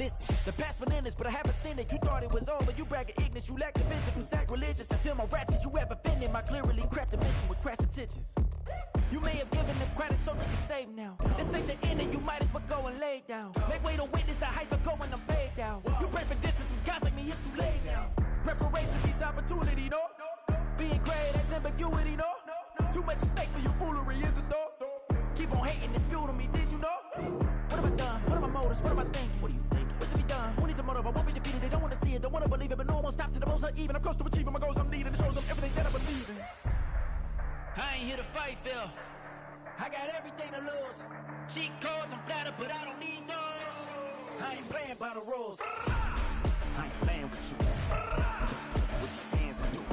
Listen, the past bananas, but I haven't seen it. You thought it was over, you bragging ignorance, you lack the vision from sacrilegious. I feel my wrath as you ever offended. My clearly cracked the mission with crass intentions. You may have given them credit so they can save now. This ain't the end and you might as well go and lay down. Make way to witness the heights are going, I'm paid down. You pray for distance with guys like me, it's too late now. Preparation beats opportunity, no? Being great, that's ambiguity, no? Too much at stake for your foolery, is it though? Keep on hating, it's fuel to me, did you know? What have I done? What are my motives? What am I thinking? What are you thinking? What's to be done? Who needs a motive? I won't be defeated, they don't want to see it, don't want to believe it, but no one won't stop to the most uneven. I'm close to achieving my goals, I'm needing. It shows them everything that I believe in. I ain't here to fight, Phil. I got everything to lose. Cheat codes, I'm flattered, but I don't need those. I ain't playing by the rules. I ain't playing with you. With these hands and do it.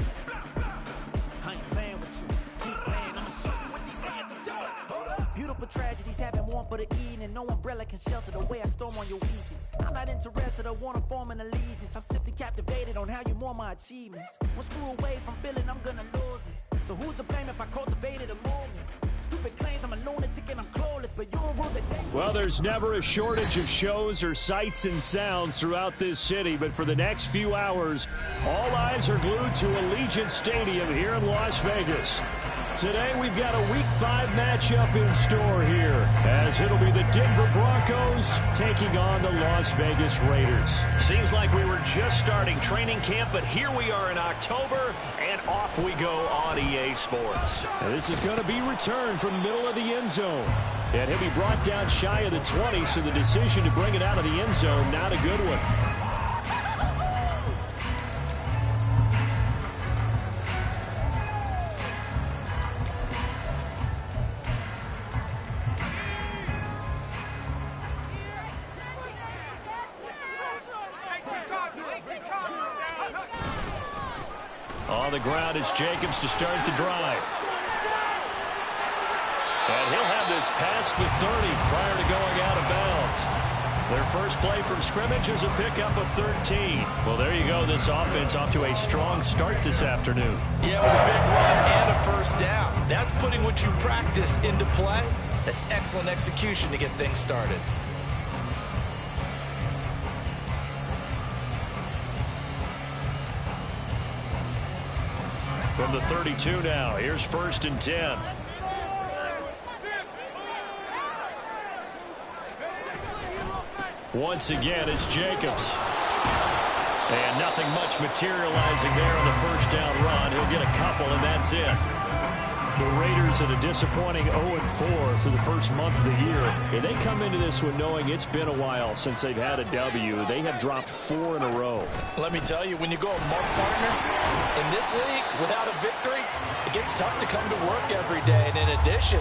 I ain't playing with you. Keep playing, I'ma show you what these hands are doing. Hold up. Beautiful tragedies happen one for the evening, and no umbrella can shelter the way I storm on your weekends. I'm not interested or wanna form an allegiance. I'm simply captivated on how you mourn my achievements. One screw away from feeling I'm gonna lose it. So who's to blame if I cultivated a movement? Stupid claims I'm a lunatic and I'm clueless, but you'll rule the day. Well, there's never a shortage of shows or sights and sounds throughout this city, but for the next few hours, all eyes are glued to Allegiant Stadium here in Las Vegas. Today, we've got a Week 5 matchup in store here, as it'll be the Denver Broncos taking on the Las Vegas Raiders. Seems like we were just starting training camp, but here we are in October, and off we go on EA Sports. Now, this is going to be returned from the middle of the end zone. And he'll be brought down shy of the 20, so the decision to bring it out of the end zone, not a good one. On the ground, it's Jacobs to start the drive. And he'll have this past the 30 prior to going out of bounds. Their first play from scrimmage is a pickup of 13. Well, there you go. This offense off to a strong start this afternoon. Yeah, with a big run and a first down. That's putting what you practice into play. That's excellent execution to get things started. From the 32 now, here's 1st and 10. Once again, it's Jacobs. And nothing much materializing there on the first down run. He'll get a couple, and that's it. The Raiders at a disappointing 0-4 through the first month of the year. And they come into this one knowing it's been a while since they've had a W. They have dropped 4 in a row. Let me tell you, when you go a month partner in this league without a victory, it gets tough to come to work every day. And in addition,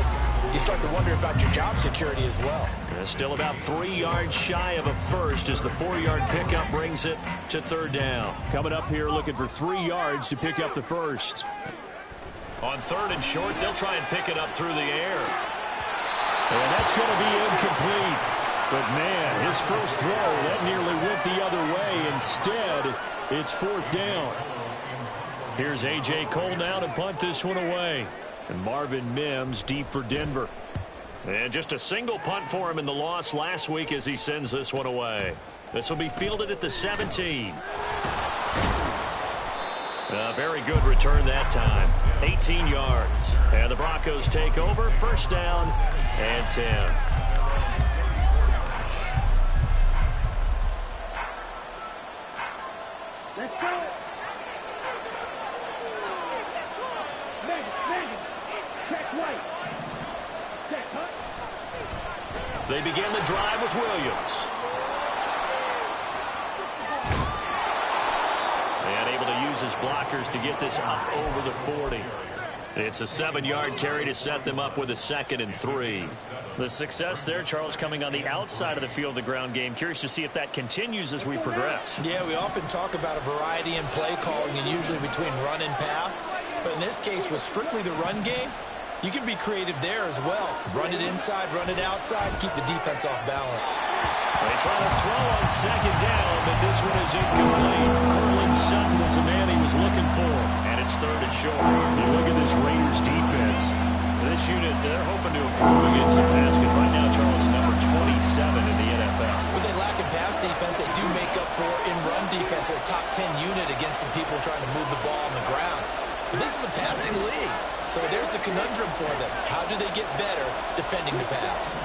you start to wonder about your job security as well. Still about 3 yards shy of a first as the 4-yard pickup brings it to 3rd down. Coming up here looking for 3 yards to pick up the first. On 3rd and short, they'll try and pick it up through the air. And that's going to be incomplete. But, man, his first throw, that nearly went the other way. Instead, it's 4th down. Here's A.J. Cole now to punt this one away. And Marvin Mims deep for Denver. And just a single punt for him in the loss last week as he sends this one away. This will be fielded at the 17. A very good return that time. 18 yards. And the Broncos take over. 1st down and 10. Let's go. Check right. Check cut. They begin the drive with Williams. And able to use his blockers to get this up over the 40. It's a 7-yard carry to set them up with a 2nd and 3. The success there, Charles, coming on the outside of the field, the ground game. Curious to see if that continues as we progress. Yeah, we often talk about a variety in play calling and usually between run and pass. But in this case, with strictly the run game, you can be creative there as well. Run it inside, run it outside, keep the defense off balance. They try to throw on 2nd down, but this one is incomplete. Cortland Sutton was the man he was looking for. And it's 3rd and short. You look at this Raiders defense. This unit, they're hoping to improve against the pass because right now, Charles, number 27 in the NFL. When they lack in pass defense, they before in run defense. They're a top 10 unit against some people trying to move the ball on the ground. But this is a passing league. So there's a conundrum for them. How do they get better defending the pass?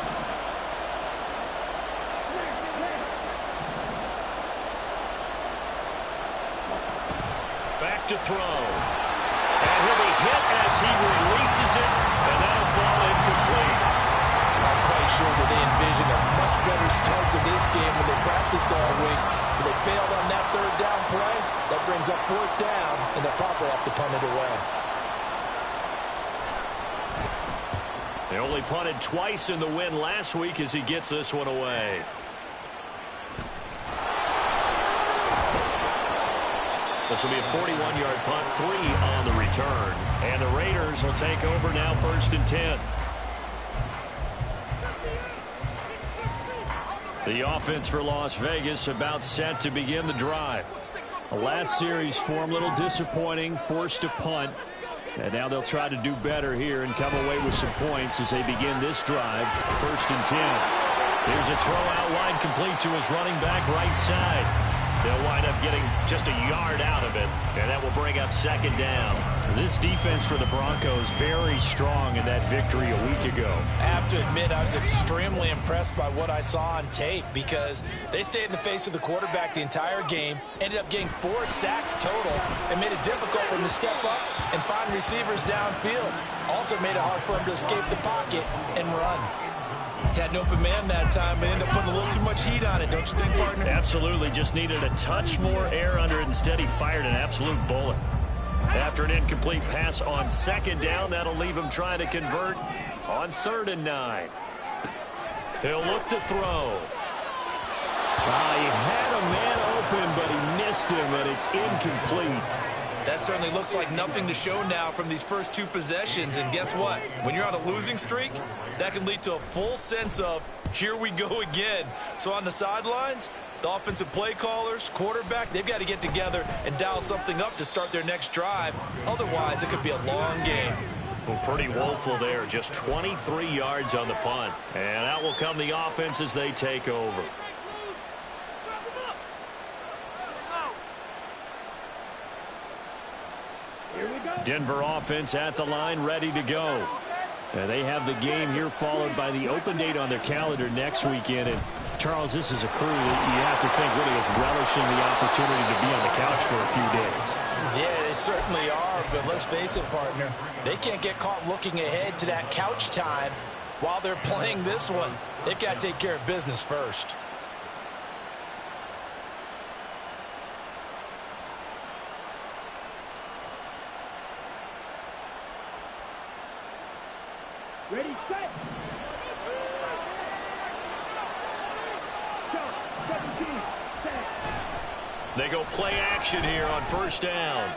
Back to throw. And he'll be hit as he releases it, and that'll fall incomplete. I'm quite sure that they envisioned a much better start to this game when they practiced all week. But they failed on that third down play. That brings up fourth down, and they'll probably have to punt it away. They only punted twice in the win last week as he gets this one away. This will be a 41-yard punt, 3 on the return. And the Raiders will take over now, 1st and 10. The offense for Las Vegas about set to begin the drive. The last series form a little disappointing, forced to punt. And now they'll try to do better here and come away with some points as they begin this drive, 1st and 10. Here's a throw out wide, complete to his running back right side. They'll wind up getting just a yard out of it, and that will bring up 2nd down. This defense for the Broncos very strong in that victory a week ago. I have to admit I was extremely impressed by what I saw on tape because they stayed in the face of the quarterback the entire game, ended up getting 4 sacks total, and made it difficult for him to step up and find receivers downfield. Also made it hard for him to escape the pocket and run. Had an open man that time, but ended up putting a little too much heat on it, don't you think, partner? Absolutely. Just needed a touch more air under it. Instead, he fired an absolute bullet. After an incomplete pass on 2nd down, that'll leave him trying to convert on 3rd and 9. He'll look to throw. He had a man open, but he missed him, and it's incomplete. That certainly looks like nothing to show now from these first 2 possessions. And guess what? When you're on a losing streak, that can lead to a full sense of, here we go again. So on the sidelines, the offensive play callers, quarterback, they've got to get together and dial something up to start their next drive. Otherwise, it could be a long game. Well, pretty woeful there. Just 23 yards on the punt. And out will come the offense as they take over. Denver offense at the line, ready to go. And they have the game here followed by the open date on their calendar next weekend. And Charles, this is a crew that you have to think really is relishing the opportunity to be on the couch for a few days. Yeah, they certainly are, but let's face it, partner. They can't get caught looking ahead to that couch time while they're playing this one. They've got to take care of business first. Ready, set. Jump, 17, set. They go play action here on 1st down.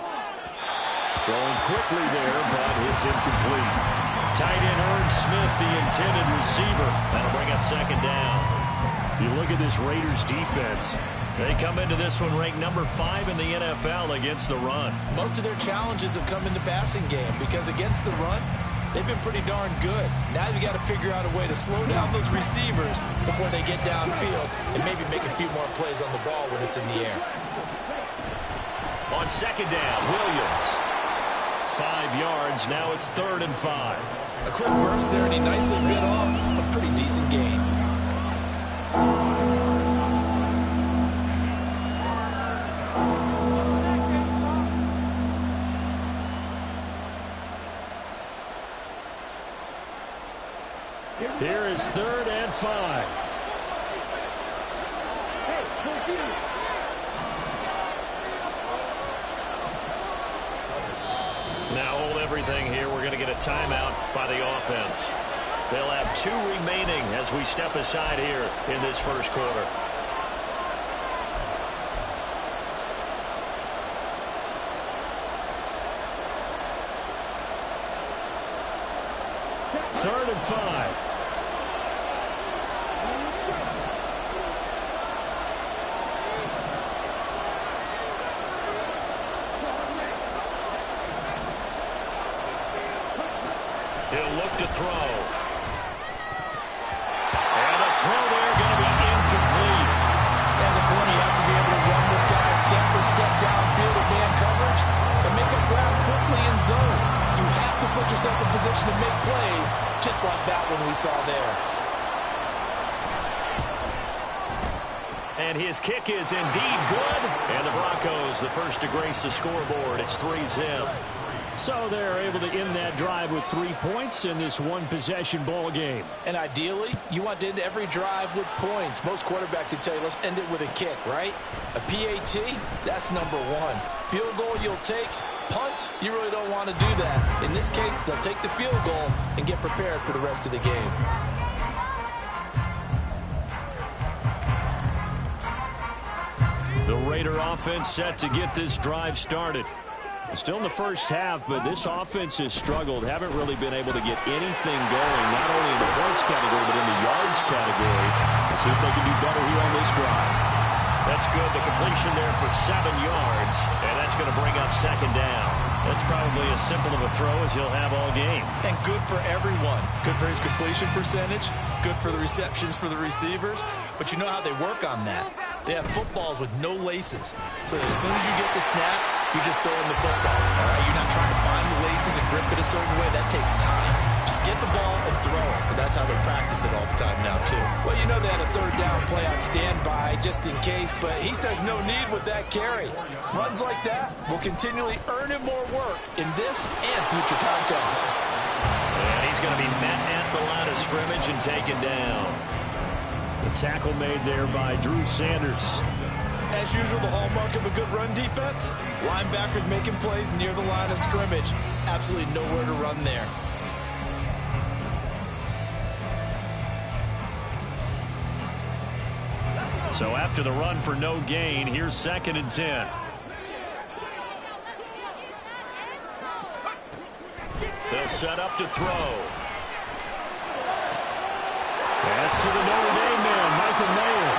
Throwing quickly there, but it's incomplete. Tight end Irv Smith, the intended receiver. That'll bring up 2nd down. You look at this Raiders defense. They come into this one ranked number 5 in the NFL against the run. Most of their challenges have come in the passing game because against the run, they've been pretty darn good. Now you got to figure out a way to slow down those receivers before they get downfield and maybe make a few more plays on the ball when it's in the air. On 2nd down, Williams. 5 yards. Now it's 3rd and 5. A quick burst there, and he nicely bit off a pretty decent gain. Here is 3rd and 5. Now hold everything here. We're going to get a timeout by the offense. They'll have 2 remaining as we step aside here in this 1st quarter. Third and 5. He'll look to throw. And the throw there going to be incomplete. As a corner, you have to be able to like that one we saw there. And his kick is indeed good. And the Broncos, the first to grace the scoreboard. It's 3-zip. So they're able to end that drive with 3 points in this one-possession ball game. And ideally, you want to end every drive with points. Most quarterbacks would tell you, let's end it with a kick, right? A PAT, that's number one. Field goal you'll take. Punts, you really don't want to do that. In this case, they'll take the field goal and get prepared for the rest of the game. The Raider offense set to get this drive started. Still in the first half, but this offense has struggled. Haven't really been able to get anything going, not only in the points category, but in the yards category. We'll see if they can do better here on this drive. That's good. The completion there for 7 yards, and that's going to bring up second down. That's probably as simple of a throw as he'll have all game. And good for everyone. Good for his completion percentage. Good for the receptions for the receivers. But you know how they work on that. They have footballs with no laces. So that as soon as you get the snap, you're just throwing the football. All right, you're not trying to find the laces and grip it a certain way. That takes time. Just get the ball and throw it. So that's how they practice it all the time now, too. Well, you know they had a third down play on standby just in case, but he says no need with that carry. Runs like that will continually earn him more work in this and future contests. And he's going to be met at the line of scrimmage and taken down. The tackle made there by Drew Sanders. As usual, the hallmark of a good run defense, linebackers making plays near the line of scrimmage. Absolutely nowhere to run there. So after the run for no gain, here's 2nd and 10. They'll set up to throw. That's to the Notre Dame man, Michael Mayer.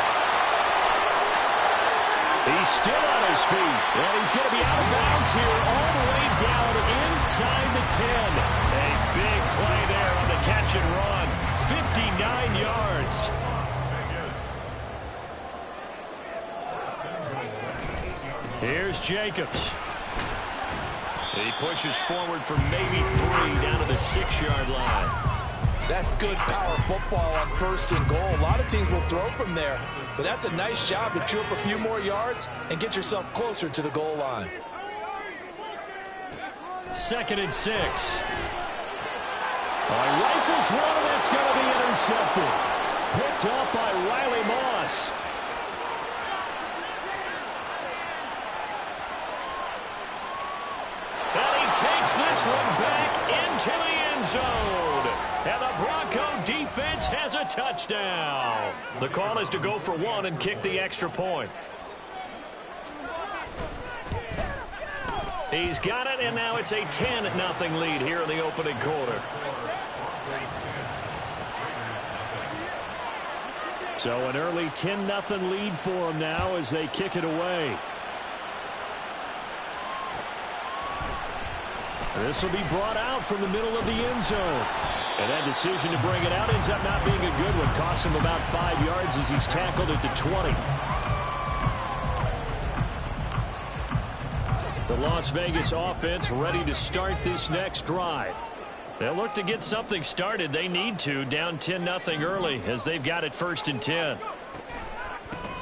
He's still on his feet, and he's going to be out of bounds here all the way down inside the 10. A big play there on the catch and run. 59 yards. Here's Jacobs. He pushes forward for maybe 3 down to the 6-yard line. That's good power football on 1st and goal. A lot of teams will throw from there, but that's a nice job to chew up a few more yards and get yourself closer to the goal line. 2nd and 6. Rifles one, and that's going to be intercepted. Picked up by Riley Moss. And he takes this one back into the end zone. And the Bronco defense has a touchdown. The call is to go for 1 and kick the extra point. He's got it, and now it's a 10-0 lead here in the opening quarter. So an early 10-0 lead for them now as they kick it away. This will be brought out from the middle of the end zone. And that decision to bring it out ends up not being a good one. Costs him about 5 yards as he's tackled at the 20. The Las Vegas offense ready to start this next drive. They'll look to get something started. They need to, down 10-0 early as they've got it 1st and 10.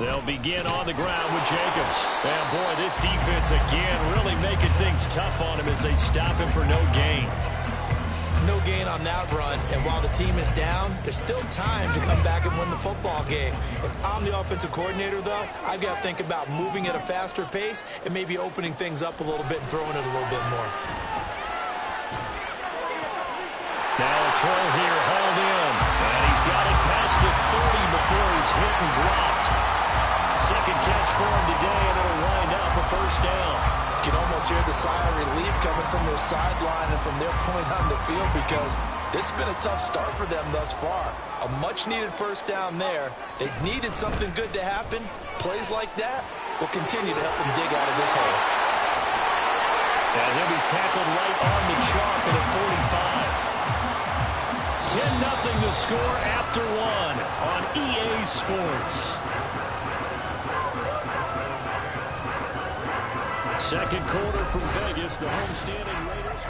They'll begin on the ground with Jacobs. And boy, this defense again really making things tough on him as they stop him for no gain. No gain on that run, and while the team is down, there's still time to come back and win the football game. If I'm the offensive coordinator, though, I've got to think about moving at a faster pace and maybe opening things up a little bit and throwing it a little bit more. Now a throw here, hauled in, and he's got it past the 30 before he's hit and dropped. Second catch for him today, and it'll wind up a 1st down. You can almost hear the sigh of relief coming from their sideline and from their point on the field because this has been a tough start for them thus far. A much-needed 1st down there. They needed something good to happen. Plays like that will continue to help them dig out of this hole. And he'll be tackled right on the chalk at a 45. 10-0 the score after 1 on EA Sports. Second quarter from Vegas, the homestanding Raiders.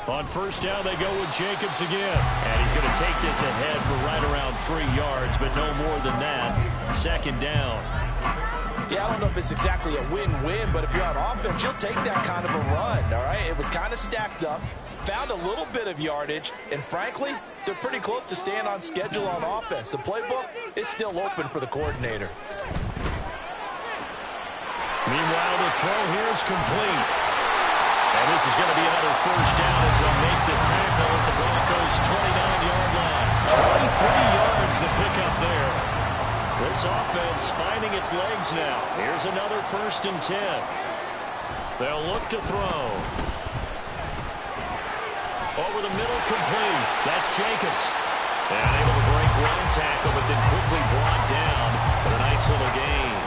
On first down, they go with Jacobs again. And he's going to take this ahead for right around 3 yards, but no more than that. Second down. Yeah, I don't know if it's exactly a win-win, but if you're on offense, you'll take that kind of a run, all right? It was kind of stacked up, found a little bit of yardage, and frankly, they're pretty close to staying on schedule on offense. The playbook is still open for the coordinator. Meanwhile, the throw here is complete. And this is going to be another first down as they'll make the tackle at the Broncos' 29-yard line. 23 yards to pick up there. This offense finding its legs now. Here's another 1st and 10. They'll look to throw. Over the middle, complete. That's Jacobs. And able to break one tackle, but then quickly brought down for a nice little gain.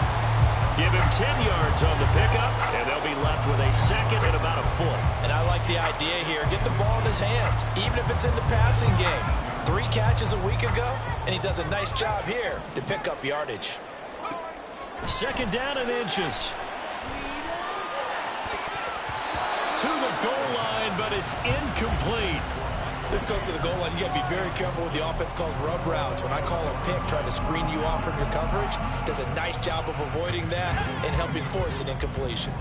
Give him 10 yards on the pickup, and they'll be left with a second and about a foot. And I like the idea here. Get the ball in his hands, even if it's in the passing game. 3 catches a week ago, and he does a nice job here to pick up yardage. Second down and inches. To the goal line, but it's incomplete. This goes to the goal line. You got to be very careful with the offense calls rub routes. When I call a pick, trying to screen you off from your coverage, does a nice job of avoiding that and helping force an incompletion.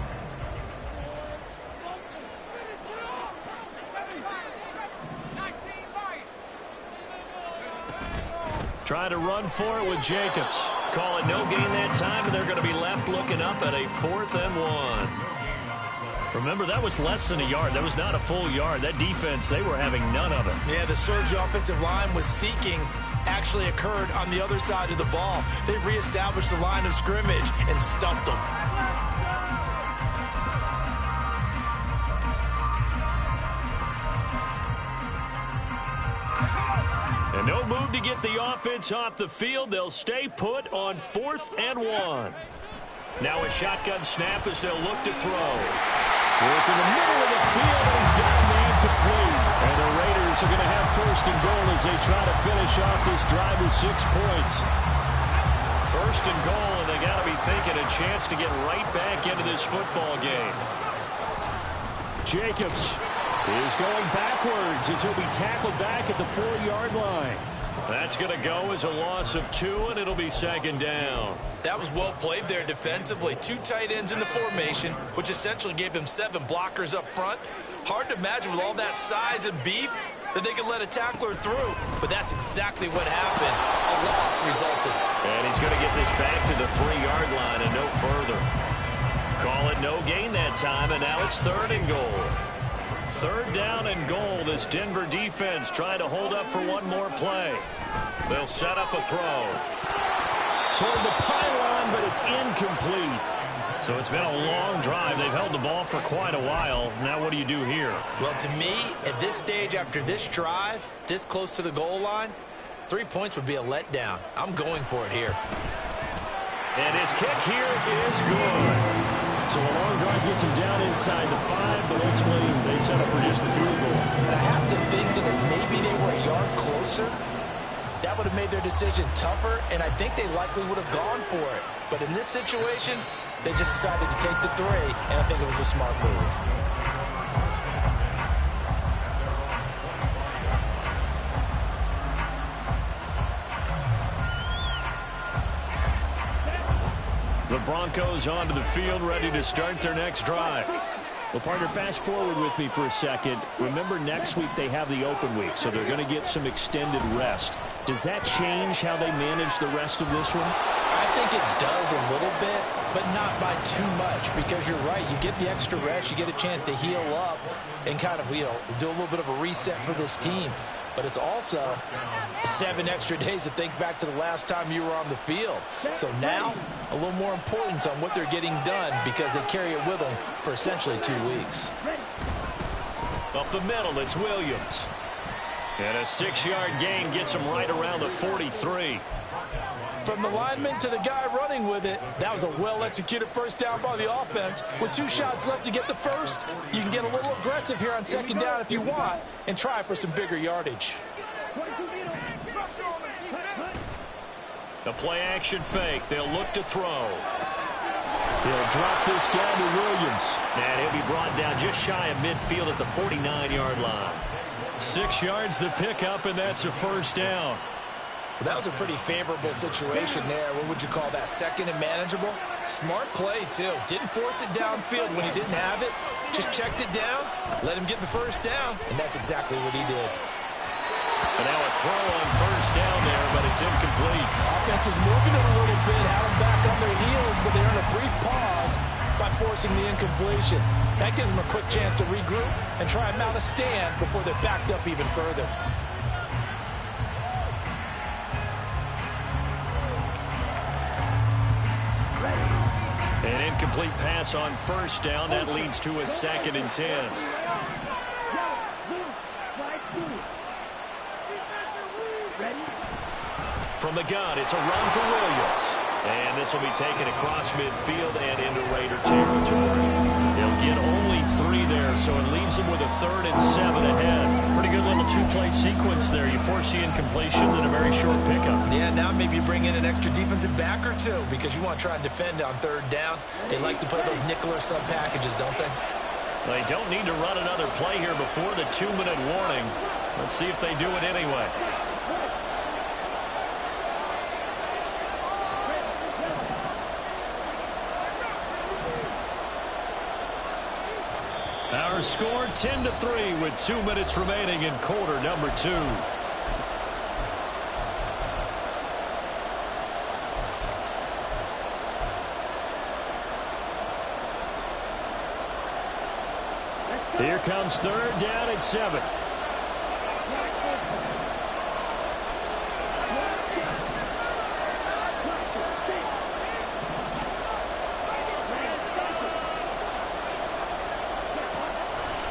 Trying to run for it with Jacobs. Call it no gain that time, and they're going to be left looking up at a 4th and 1. Remember, that was less than a yard. That was not a full yard. That defense, they were having none of it. Yeah, the surge offensive line was seeking actually occurred on the other side of the ball. They reestablished the line of scrimmage and stuffed them. And no move to get the offense off the field. They'll stay put on 4th and 1. Now a shotgun snap as they'll look to throw. Work in the middle of the field, and he's got a man complete. And the Raiders are going to have 1st and goal as they try to finish off this drive with 6 points. 1st and goal, and they got to be thinking a chance to get right back into this football game. Jacobs is going backwards as he'll be tackled back at the 4-yard line. That's going to go as a loss of 2, and it'll be 2nd down. That was well played there defensively. 2 tight ends in the formation, which essentially gave them 7 blockers up front. Hard to imagine with all that size and beef that they could let a tackler through. But that's exactly what happened. A loss resulted. And he's going to get this back to the 3-yard line and no further. Call it no gain that time, and now it's 3rd and goal. 3rd down and goal. This Denver defense trying to hold up for one more play. They'll set up a throw. Toward the pylon, but it's incomplete. So it's been a long drive. They've held the ball for quite a while. Now what do you do here? Well, to me, at this stage after this drive, this close to the goal line, 3 points would be a letdown. I'm going for it here. And his kick here is good. So a long drive gets him down inside the 5, but ultimately they set up for just the field goal. I have to think that if maybe they were a yard closer, that would have made their decision tougher, and I think they likely would have gone for it. But in this situation, they just decided to take the 3, and I think it was a smart move. The Broncos onto the field, ready to start their next drive. Well, partner, fast forward with me for a second. Remember, next week they have the open week, so they're going to get some extended rest. Does that change how they manage the rest of this one? I think it does a little bit, but not by too much, because you're right. You get the extra rest, you get a chance to heal up and kind of, do a little bit of a reset for this team. But it's also 7 extra days to think back to the last time you were on the field. So now, a little more importance on what they're getting done because they carry it with them for essentially 2 weeks. Up the middle, it's Williams. And a 6-yard gain gets him right around the 43. From the lineman to the guy running with it, that was a well-executed first down by the offense. With 2 shots left to get the first, you can get a little aggressive here on 2nd down if you want and try for some bigger yardage. The play-action fake. They'll look to throw. He'll drop this down to Williams. And he'll be brought down just shy of midfield at the 49-yard line. 6 yards the pickup, and that's a first down. Well, that was a pretty favorable situation there. What would you call that? Second and manageable? Smart play, too. Didn't force it downfield when he didn't have it. Just checked it down, let him get the first down, and that's exactly what he did. And now a throw on first down there, but it's incomplete. Offense was moving it a little bit, had them back on their heels, but they earned a brief pause by forcing the incompletion. That gives them a quick chance to regroup and try and mount a stand before they're backed up even further. An incomplete pass on first down. That leads to a 2nd and 10. From the gun, it's a run for Williams. And this will be taken across midfield and into Raider territory. He'll get only 3 there, so it leaves him with a 3rd and 7 ahead. Pretty good little 2-play sequence there. You force the incompletion and a very short pickup. Yeah, now maybe you bring in an extra defensive back or 2 because you want to try and defend on 3rd down. They like to play those nickel or sub packages, don't they? They don't need to run another play here before the 2-minute warning. Let's see if they do it anyway. Our score 10-3 with 2 minutes remaining in quarter number 2. Here comes 3rd down at 7.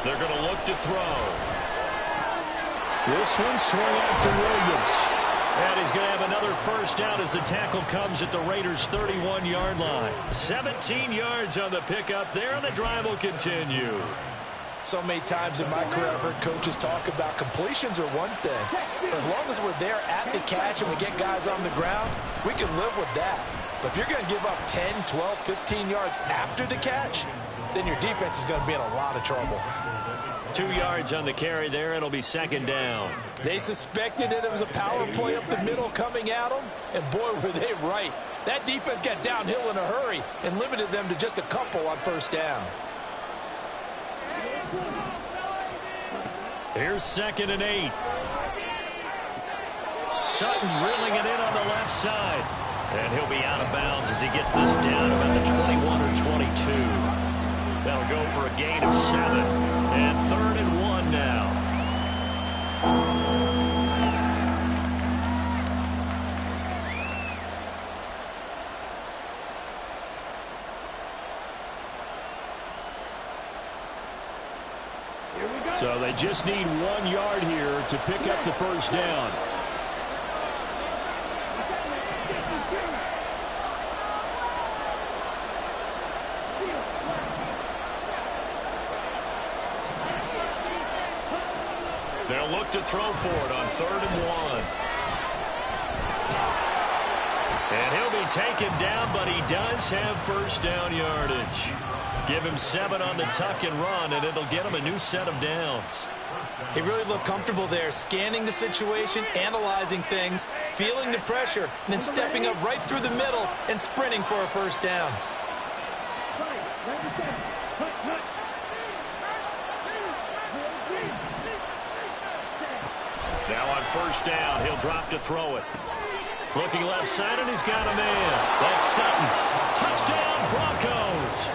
They're going to look to throw. This one swung out to Williams. And he's going to have another first down as the tackle comes at the Raiders' 31-yard line. 17 yards on the pickup there, and the drive will continue. So many times in my career I've heard coaches talk about completions are one thing. As long as we're there at the catch and we get guys on the ground, we can live with that. But if you're going to give up 10, 12, 15 yards after the catch, then your defense is going to be in a lot of trouble. 2 yards on the carry there. It'll be 2nd down. They suspected it was a power play up the middle coming at them, and boy, were they right. That defense got downhill in a hurry and limited them to just a couple on first down. Here's 2nd and 8. Sutton reeling it in on the left side. And he'll be out of bounds as he gets this down about the 21 or 22. That'll go for a gain of 7. And 3rd and 1 now. So they just need 1 yard here to pick up the first down. They'll look to throw for it on 3rd and 1. And he'll be taken down, but he does have first down yardage. Give him 7 on the tuck and run, and it'll get him a new set of downs. He really looked comfortable there, scanning the situation, analyzing things, feeling the pressure, and then stepping up right through the middle and sprinting for a first down. Now on first down, he'll drop to throw it. Looking left side, and he's got a man. That's Sutton. Touchdown, Broncos.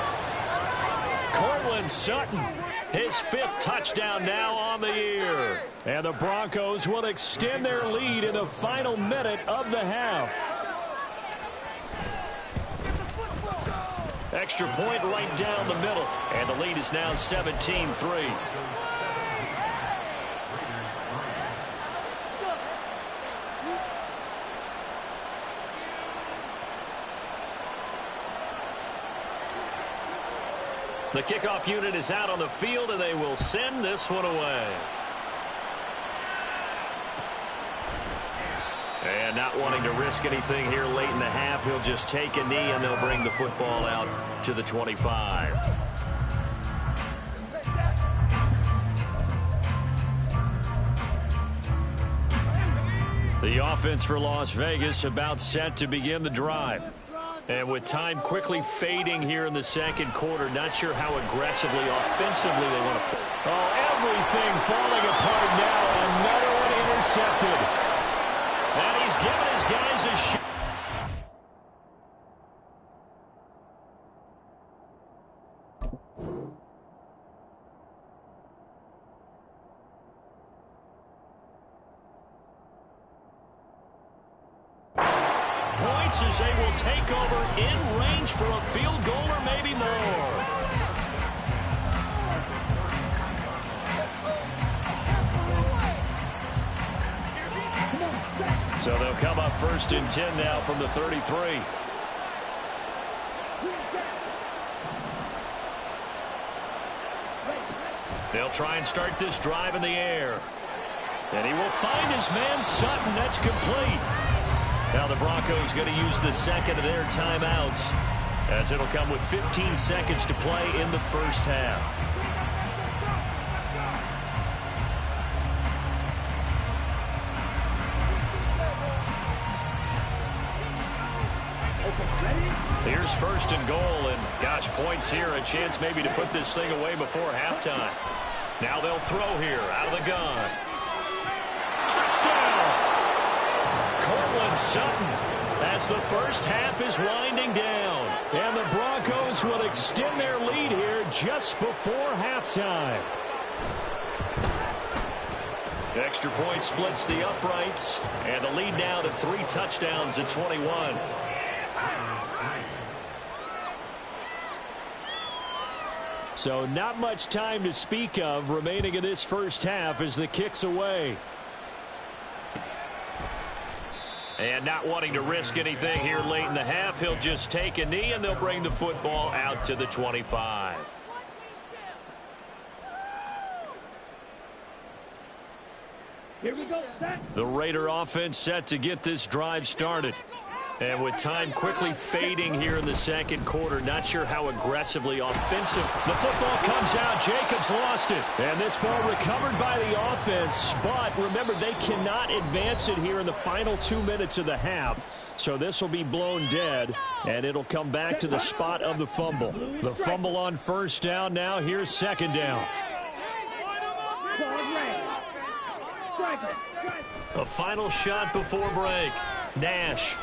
Cortland Sutton, his 5th touchdown now on the year. And the Broncos will extend their lead in the final minute of the half. Extra point right down the middle. And the lead is now 17-3. The kickoff unit is out on the field, and they will send this one away. And not wanting to risk anything here late in the half, he'll just take a knee and they'll bring the football out to the 25. The offense for Las Vegas about set to begin the drive. And with time quickly fading here in the second quarter, not sure how aggressively, offensively they want to play. Oh, everything falling apart now. Another one intercepted. And he's given his guys a shot. Points as they will take over in range for a field goal or maybe more. So they'll come up 1st and 10 now from the 33. They'll try and start this drive in the air. And he will find his man Sutton. That's complete. Now the Broncos going to use the second of their timeouts, as it'll come with 15 seconds to play in the first half. Here's 1st and goal, and gosh, points here, a chance maybe to put this thing away before halftime. Now they'll throw here out of the gun. Touchdown! Cortland Sutton, as the first half is winding down. And the Broncos will extend their lead here just before halftime. Extra point splits the uprights, and the lead now to 3 touchdowns at 21. So not much time to speak of remaining in this first half as the kick's away. And not wanting to risk anything here late in the half, he'll just take a knee and they'll bring the football out to the 25. Here we go, set. The Raider offense set to get this drive started. And with time quickly fading here in the second quarter, not sure how aggressively offensive. The football comes out. Jacobs lost it. And this ball recovered by the offense. But remember, they cannot advance it here in the final 2 minutes of the half. So this will be blown dead. And it'll come back to the spot of the fumble. The fumble on 1st down now. Here's 2nd down. A final shot before break. Nash.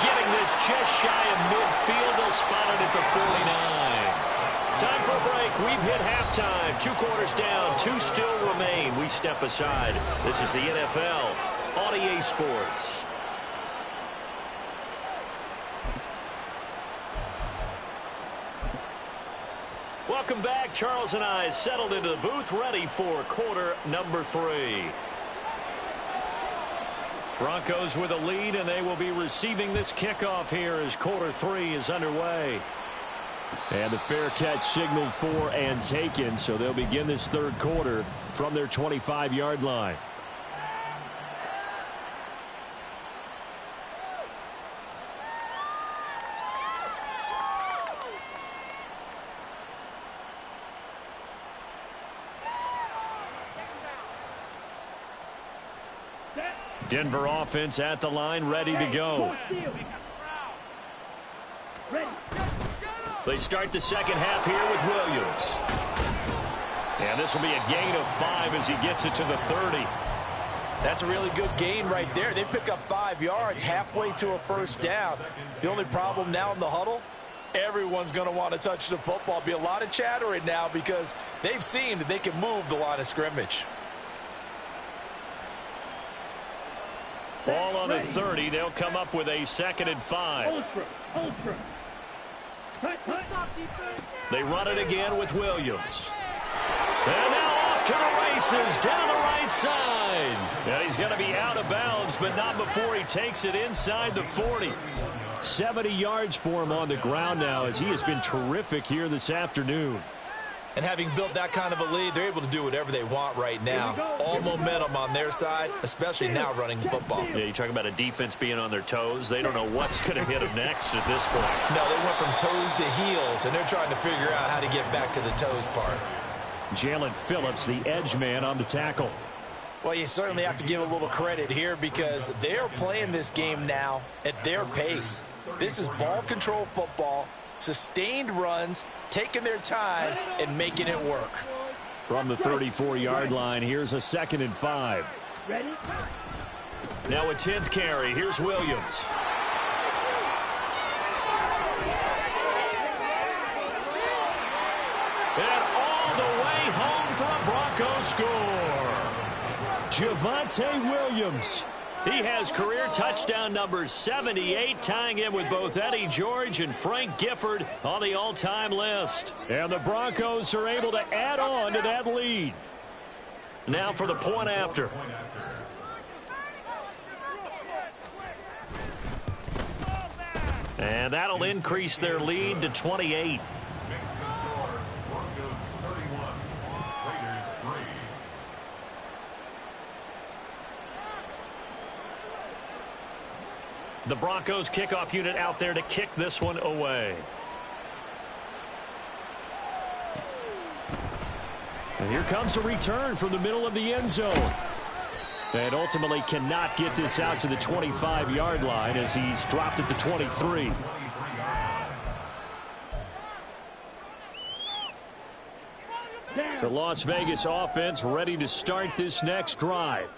Getting this just shy of midfield. They'll spot it at the 49. Time for a break. We've hit halftime. 2 quarters down. 2 still remain. We step aside. This is the NFL on EA Sports. Welcome back. Charles and I settled into the booth, ready for quarter number 3. Broncos with a lead, and they will be receiving this kickoff here as quarter 3 is underway. And the fair catch signaled for and taken, so they'll begin this 3rd quarter from their 25-yard line. Denver offense at the line, ready to go. They start the second half here with Williams. And this will be a gain of 5 as he gets it to the 30. That's a really good gain right there. They pick up 5 yards halfway to a 1st down. The only problem now in the huddle, everyone's going to want to touch the football. Be a lot of chattering now because they've seen that they can move the line of scrimmage. Ball on the 30. They'll come up with a 2nd and 5. Ultra. They run it again with Williams. And now off to the races down the right side. And he's going to be out of bounds, but not before he takes it inside the 40. 70 yards for him on the ground now as he has been terrific here this afternoon. And having built that kind of a lead, they're able to do whatever they want right now. All momentum on their side, especially now running the football. Yeah, you talk about a defense being on their toes. They don't know what's going to hit them next at this point. No, they went from toes to heels, and they're trying to figure out how to get back to the toes part. Jalen Phillips, the edge man on the tackle. Well, you certainly have to give a little credit here because they are playing this game now at their pace. This is ball control football, sustained runs, taking their time, and making it work. From the 34-yard line, here's a 2nd and 5. Ready? Now a 10th carry. Here's Williams. And all the way home for a Broncos score. Javonte Williams. He has career touchdown number 78, tying him with both Eddie George and Frank Gifford on the all-time list. And the Broncos are able to add on to that lead. Now for the point after. And that'll increase their lead to 28. The Broncos kickoff unit out there to kick this one away. And here comes a return from the middle of the end zone. And ultimately cannot get this out to the 25-yard line as he's dropped at the 23. The Las Vegas offense ready to start this next drive.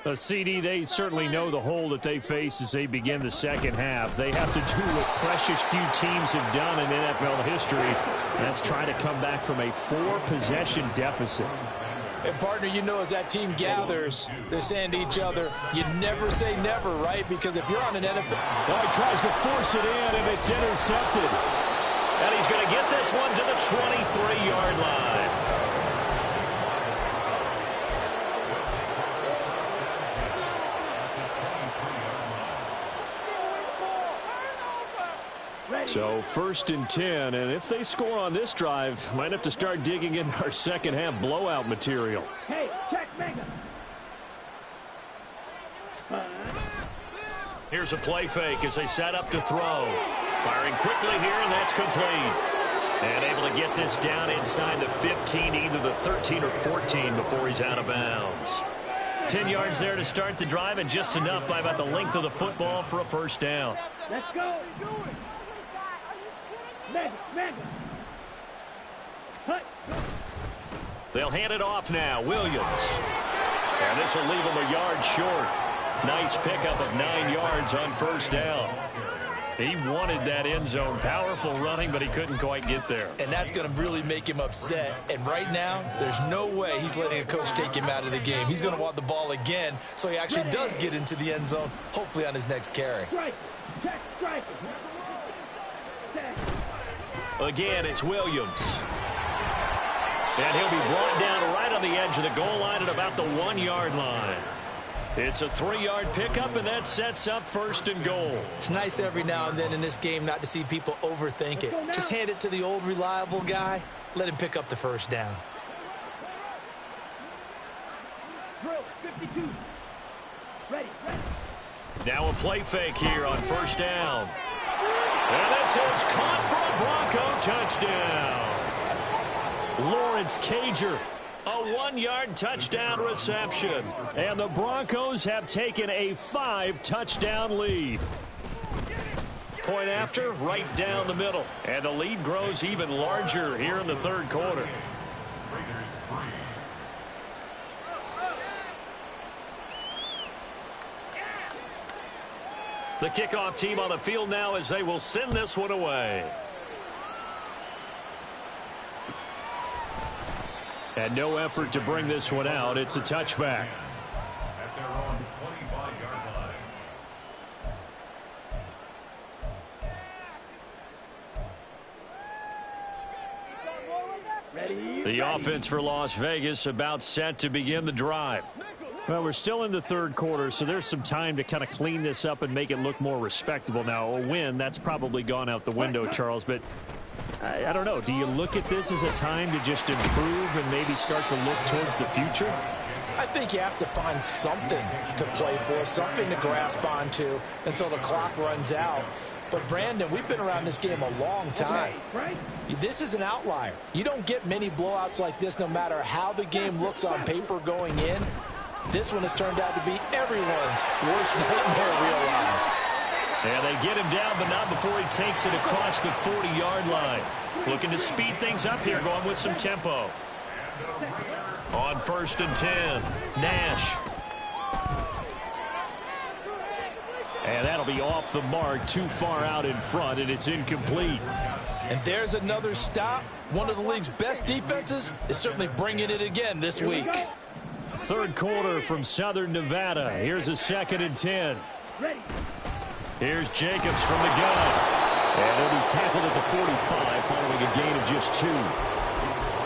The CD, they certainly know the hole that they face as they begin the second half. They have to do what precious few teams have done in NFL history. That's trying to come back from a 4-possession deficit. And, partner, you know, as that team gathers, they're saying to each other, you never say never, right? Because if you're on an NFL... Well, he tries to force it in, and it's intercepted. And he's going to get this one to the 23-yard line. So 1st and 10, and if they score on this drive, might have to start digging in our second half blowout material. Hey, check mega. Here's a play fake as they set up to throw. Firing quickly here, and that's complete. And able to get this down inside the 15, either the 13 or 14 before he's out of bounds. 10 yards there to start the drive, and just enough by about the length of the football for a first down. Let's go. Mega. They'll hand it off now. Williams. And this will leave him a yard short. Nice pickup of 9 yards on first down. He wanted that end zone. Powerful running, but he couldn't quite get there. And that's going to really make him upset. And right now, there's no way he's letting a coach take him out of the game. He's going to want the ball again, so he actually does get into the end zone, hopefully on his next carry. Strike. Again, it's Williams. And he'll be brought down right on the edge of the goal line at about the 1-yard line. It's a 3-yard pickup, and that sets up 1st and goal. It's nice every now and then in this game not to see people overthink it. Just hand it to the old reliable guy. Let him pick up the first down. 52. Ready. Now a play fake here on first down. And this is caught for a Bronco touchdown. Lawrence Cager. A 1-yard touchdown reception. And the Broncos have taken a 5-touchdown lead. Point after, right down the middle. And the lead grows even larger here in the third quarter. The kickoff team on the field now as they will send this one away. And no effort to bring this one out. It's a touchback. At their own 25-yard line. Ready. The offense for Las Vegas about set to begin the drive. Well, we're still in the third quarter, so there's some time to kind of clean this up and make it look more respectable. Now, a win, that's probably gone out the window, Charles, but I don't know. Do you look at this as a time to just improve and maybe start to look towards the future? I think you have to find something to play for, something to grasp onto until the clock runs out. But, Brandon, we've been around this game a long time. This is an outlier. You don't get many blowouts like this no matter how the game looks on paper going in. This one has turned out to be everyone's worst nightmare realized. And they get him down, but not before he takes it across the 40-yard line. Looking to speed things up here, going with some tempo. On 1st and 10, Nash. And that'll be off the mark, too far out in front, and it's incomplete. And there's another stop. One of the league's best defenses is certainly bringing it again this week. Third quarter from Southern Nevada. Here's a 2nd and 10. Here's Jacobs from the gun. And he'll be tackled at the 45 following a gain of just 2.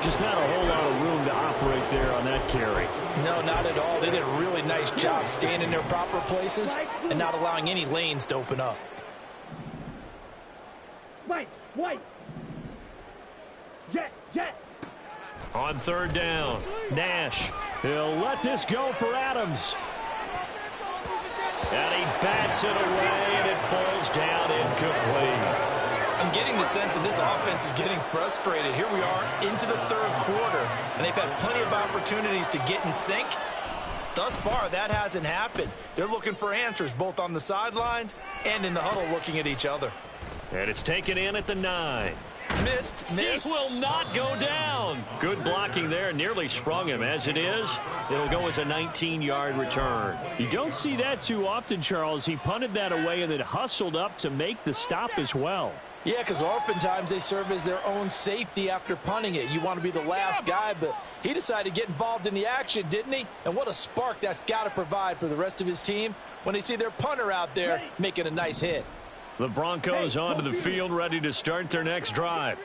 Just not a whole lot of room to operate there on that carry. No, not at all. They did a really nice job staying in their proper places and not allowing any lanes to open up. White. Jet. On 3rd down, Nash. He'll let this go for Adams. And he bats it away, and it falls down incomplete. I'm getting the sense that this offense is getting frustrated. Here we are into the 3rd quarter, and they've had plenty of opportunities to get in sync. Thus far, that hasn't happened. They're looking for answers both on the sidelines and in the huddle looking at each other. And it's taken in at the 9. Missed. It will not go down. Good blocking there. Nearly sprung him. As it is, it'll go as a 19-yard return. You don't see that too often, Charles. He punted that away and then hustled up to make the stop as well. Yeah, because oftentimes they serve as their own safety after punting it. You want to be the last guy, but he decided to get involved in the action, didn't he? And what a spark that's got to provide for the rest of his team when they see their punter out there making a nice hit. The Broncos onto the field, ready to start their next drive.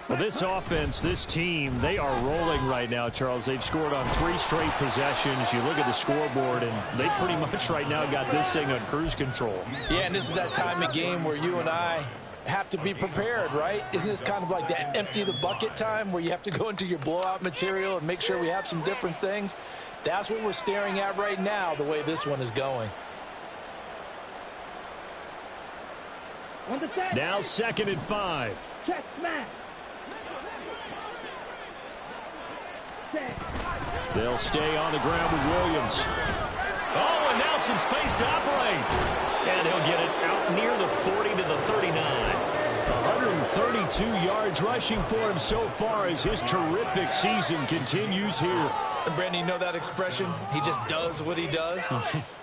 Well, this offense, this team, they are rolling right now, Charles. They've scored on 3 straight possessions. You look at the scoreboard, and they pretty much right now got this thing on cruise control. Yeah, and this is that time of game where you and I have to be prepared, right? Isn't this kind of like that empty the bucket time where you have to go into your blowout material and make sure we have some different things? That's what we're staring at right now, the way this one is going. Now 2nd and 5. Check smash. They'll stay on the ground with Williams. Oh, and now some space to operate. And he'll get it out near the 40 to the 39. 132 yards rushing for him so far as his terrific season continues here. And Brandon, you know that expression? He just does what he does.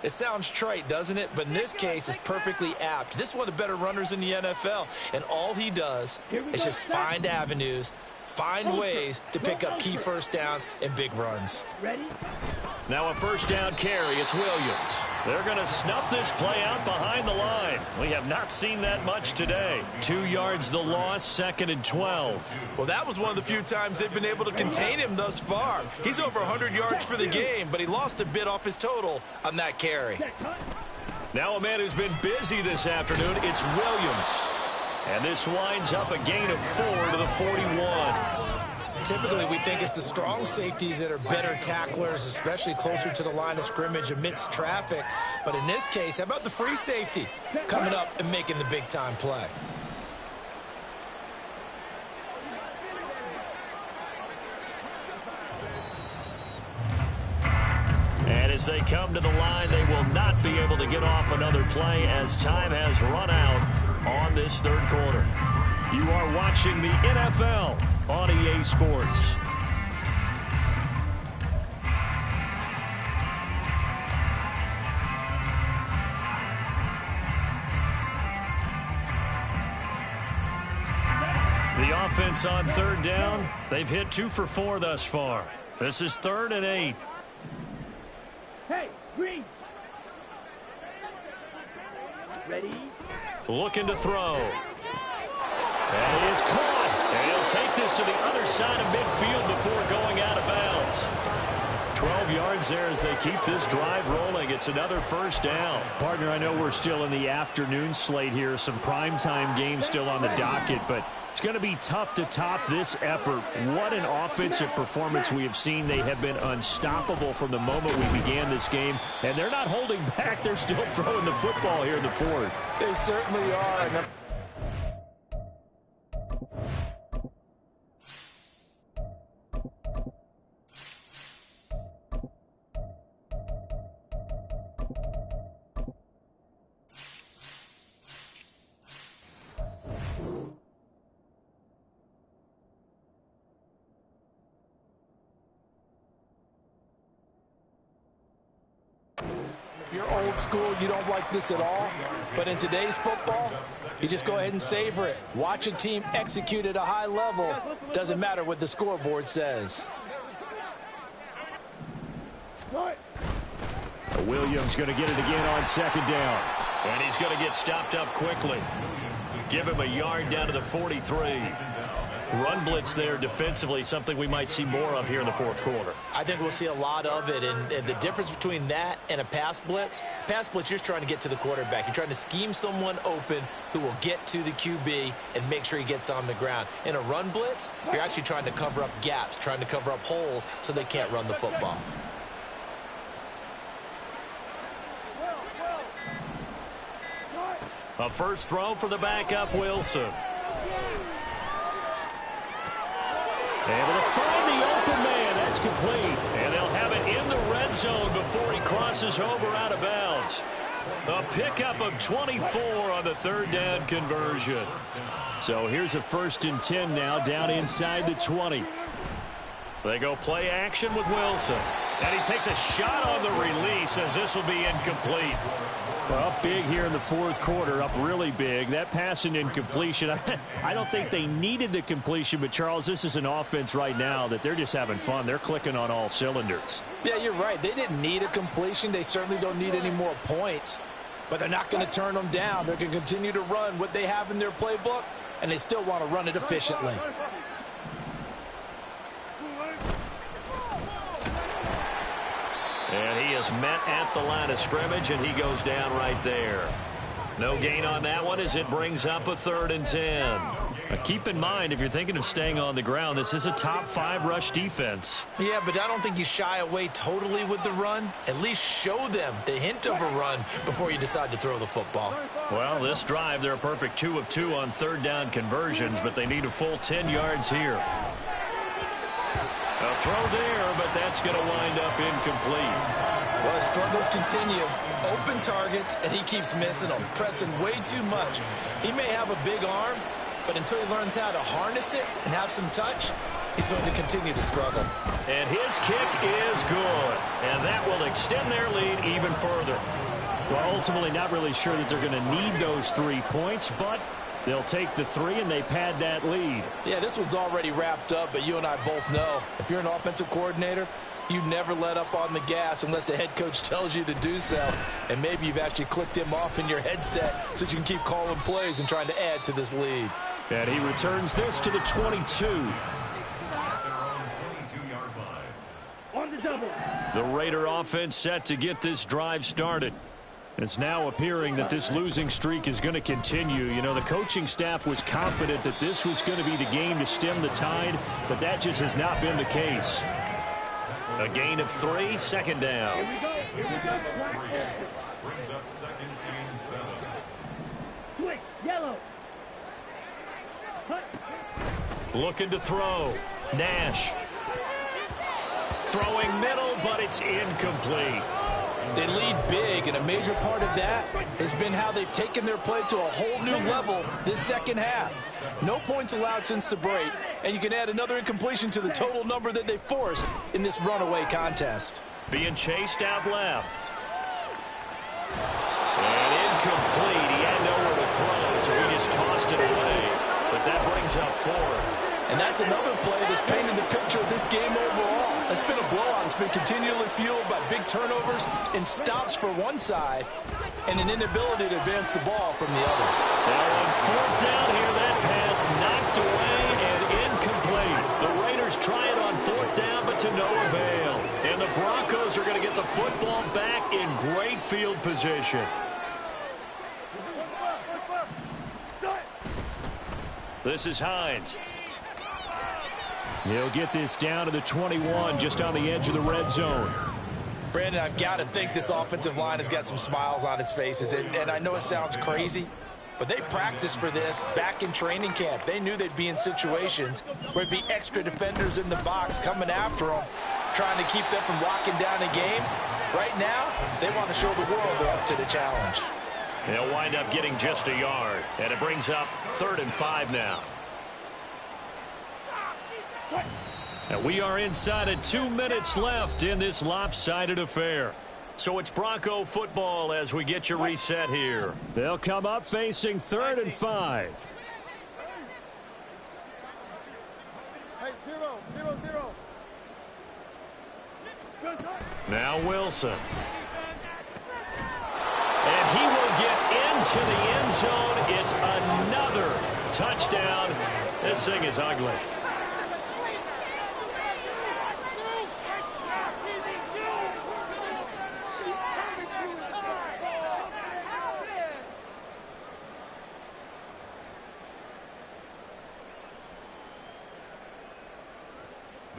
It sounds trite, doesn't it? But in this case, it's perfectly apt. This is one of the better runners in the NFL. And all he does is just find avenues, find ways to pick up key first downs and big runs. Ready? Now a 1st down carry. It's Williams. They're going to snuff this play out behind the line. We have not seen that much today. 2 yards the loss, 2nd and 12. Well, that was one of the few times they've been able to contain him thus far. He's over 100 yards for the game, but he lost a bit off his total on that carry. Now a man who's been busy this afternoon, it's Williams. And this winds up a gain of 4 to the 41. Typically, we think it's the strong safeties that are better tacklers, especially closer to the line of scrimmage amidst traffic. But in this case, how about the free safety coming up and making the big-time play? And as they come to the line, they will not be able to get off another play as time has run out on this 3rd quarter. You are watching the NFL on EA Sports. The offense on 3rd down, they've hit 2 for 4 thus far. This is 3rd and 8. Hey, green. Ready? Looking to throw. And it is caught. And he'll take this to the other side of midfield before going out of bounds. 12 yards there as they keep this drive rolling. It's another 1st down. Partner, I know we're still in the afternoon slate here. Some primetime games still on the docket, but It's going to be tough to top this effort. What an offensive performance we have seen. They have been unstoppable from the moment we began this game, and they're not holding back. They're still throwing the football here in the fourth. They certainly are. If you're old school, you don't like this at all. But in today's football, you just go ahead and savor it. Watch a team execute at a high level. Doesn't matter what the scoreboard says. Williams going to get it again on second down. And he's going to get stopped up quickly. Give him a yard down to the 43. Run blitz there defensively, something we might see more of here in the fourth quarter. I think we'll see a lot of it, and the difference between that and a pass blitz, you're just trying to get to the quarterback. You're trying to scheme someone open who will get to the QB and make sure he gets on the ground. In a run blitz, you're actually trying to cover up gaps, trying to cover up holes so they can't run the football. A first throw for the backup, Wilson. Able to find the open man. That's complete. And they'll have it in the red zone before he crosses over out of bounds. A pickup of 24 on the third down conversion. So here's a 1st and 10 now, down inside the 20. They go play action with Wilson. And he takes a shot on the release as this will be incomplete. Well, up big here in the fourth quarter, up really big. That pass and incompletion, I don't think they needed the completion, but Charles, this is an offense right now that they're just having fun. They're clicking on all cylinders. Yeah, you're right. They didn't need a completion. They certainly don't need any more points, but they're not going to turn them down. They're going to continue to run what they have in their playbook, and they still want to run it efficiently. And he is met at the line of scrimmage, and he goes down right there. No gain on that one as it brings up a 3rd and 10. Now keep in mind, if you're thinking of staying on the ground, this is a top 5 rush defense. Yeah, but I don't think you shy away totally with the run. At least show them the hint of a run before you decide to throw the football. Well, this drive, they're a perfect 2 of 2 on third down conversions, but they need a full 10 yards here. A throw there, but that's going to wind up incomplete. Well, the struggles continue. Open targets, and he keeps missing them, pressing way too much. He may have a big arm, but until he learns how to harness it and have some touch, he's going to continue to struggle. And his kick is good, and that will extend their lead even further. Well, ultimately not really sure that they're going to need those 3 points, but they'll take the 3 and they pad that lead. Yeah, this one's already wrapped up, but you and I both know if you're an offensive coordinator, you never let up on the gas unless the head coach tells you to do so. And maybe you've actually clicked him off in your headset so you can keep calling plays and trying to add to this lead. And he returns this to the 22. On the double. The Raider offense set to get this drive started. It's now appearing that this losing streak is going to continue. You know, the coaching staff was confident that this was going to be the game to stem the tide, but that just has not been the case. A gain of 3, 2nd down. Here we go. Here we go. Brings up 2nd and 7. Switch. Yellow. Hut. Looking to throw. Nash. Throwing middle, but it's incomplete. They lead big, and a major part of that has been how they've taken their play to a whole new level this second half. No points allowed since the break, and you can add another incompletion to the total number that they forced in this runaway contest. Being chased out left. And incomplete. He had nowhere to throw, so he just tossed it away. But that brings up 4th. And that's another play that's painted the picture of this game overall. It's been a blowout. It's been continually fueled by big turnovers and stops for one side and an inability to advance the ball from the other. Now on 4th down here, that pass knocked away and incomplete. The Raiders try it on 4th down, but to no avail. And the Broncos are going to get the football back in great field position. This is Hines. He'll get this down to the 21, just on the edge of the red zone. Brandon, I've got to think this offensive line has got some smiles on its faces. And I know it sounds crazy, but they practiced for this back in training camp. They knew they'd be in situations where there'd be extra defenders in the box coming after them, trying to keep them from locking down a game. Right now, they want to show the world they're up to the challenge. They'll wind up getting just a yard, and it brings up 3rd and 5 now. And we are inside of 2 minutes left in this lopsided affair. So it's Bronco football as we get you reset here. They'll come up facing 3rd and 5. Hey, 0-0-0. Now Wilson. And he will get into the end zone. It's another touchdown. This thing is ugly.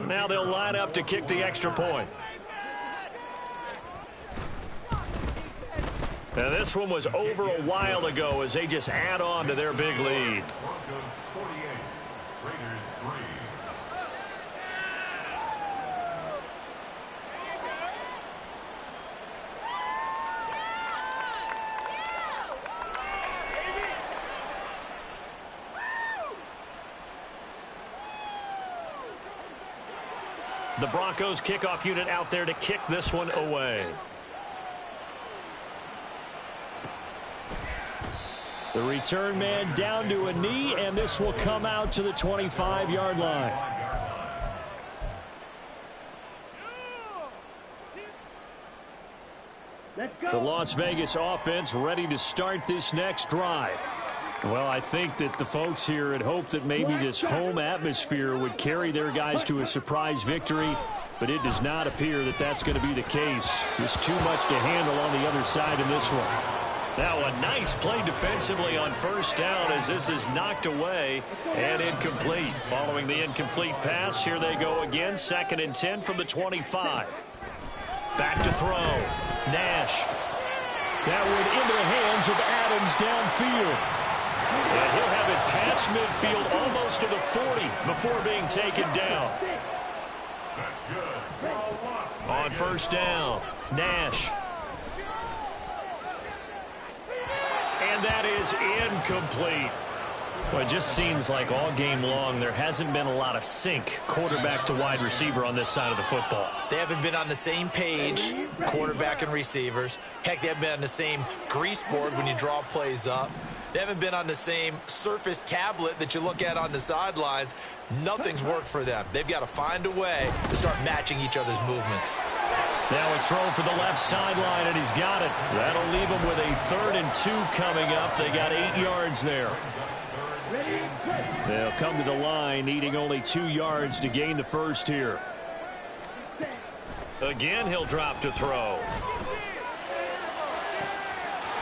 Now they'll line up to kick the extra point. Now this one was over a while ago as they just add on to their big lead. Broncos 48, Raiders 3. The Broncos kickoff unit out there to kick this one away. The return man down to a knee, and this will come out to the 25-yard line. Let's go. The Las Vegas offense ready to start this next drive. Well, I think that the folks here had hoped that maybe this home atmosphere would carry their guys to a surprise victory, but it does not appear that that's going to be the case. There's too much to handle on the other side in this one. Now a nice play defensively on 1st down as this is knocked away and incomplete. Following the incomplete pass, here they go again. 2nd and 10 from the 25. Back to throw. Nash. That went into the hands of Adams downfield. And he'll have it past midfield almost to the 40 before being taken down. That's good. On 1st down, Nash. And that is incomplete. Well, it just seems like all game long there hasn't been a lot of sync quarterback to wide receiver on this side of the football. They haven't been on the same page, quarterback and receivers. Heck, they haven't been on the same grease board when you draw plays up. They haven't been on the same surface tablet that you look at on the sidelines. Nothing's worked for them. They've got to find a way to start matching each other's movements. Now a throw for the left sideline, and he's got it. That'll leave him with a 3rd and 2 coming up. They got 8 yards there. They'll come to the line, needing only 2 yards to gain the first here. Again, he'll drop to throw.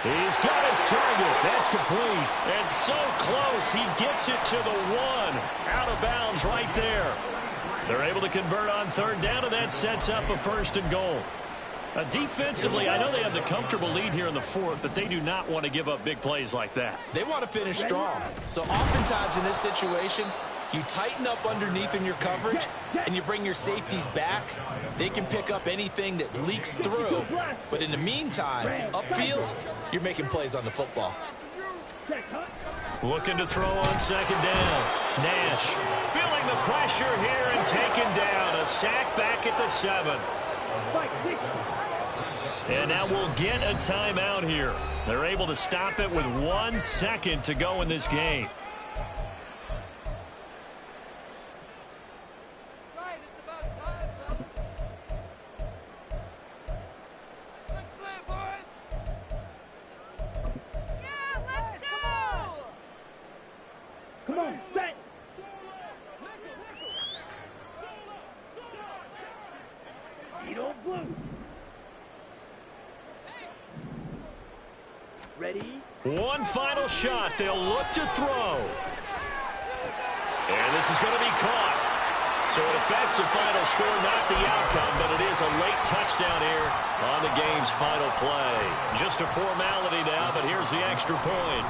He's got his target. That's complete. And so close, he gets it to the 1. Out of bounds right there. They're able to convert on 3rd down, and that sets up a 1st and goal. Defensively, I know they have the comfortable lead here in the 4th, but they do not want to give up big plays like that. They want to finish strong. So oftentimes in this situation, you tighten up underneath in your coverage, and you bring your safeties back. They can pick up anything that leaks through. But in the meantime, upfield, you're making plays on the football. Looking to throw on 2nd down. Nash feeling the pressure here and taken down. A sack back at the 7. And now we'll get a timeout here. They're able to stop it with 1 second to go in this game. Come on, set. Speedo blue. Ready? One final shot. They'll look to throw. And this is going to be caught. So it affects the final score, not the outcome, but it is a late touchdown here on the game's final play. Just a formality now, but here's the extra point.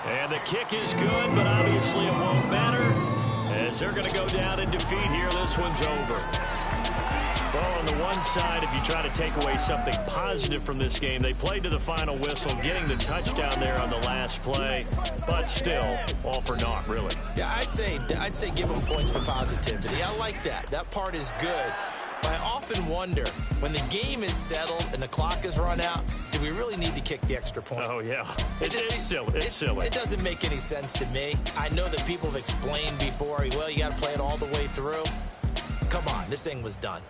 And the kick is good, but obviously it won't matter as they're going to go down in defeat here. This one's over. Well, on the one side, if you try to take away something positive from this game, they played to the final whistle, getting the touchdown there on the last play, but still, all for naught, really. Yeah, I'd say give them points for positivity. I like that. That part is good. But I often wonder, when the game is settled and the clock is run out, do we really need to kick the extra point? Oh, yeah. It's silly. It's silly. It doesn't make any sense to me. I know that people have explained before, well, you got to play it all the way through. Come on, this thing was done.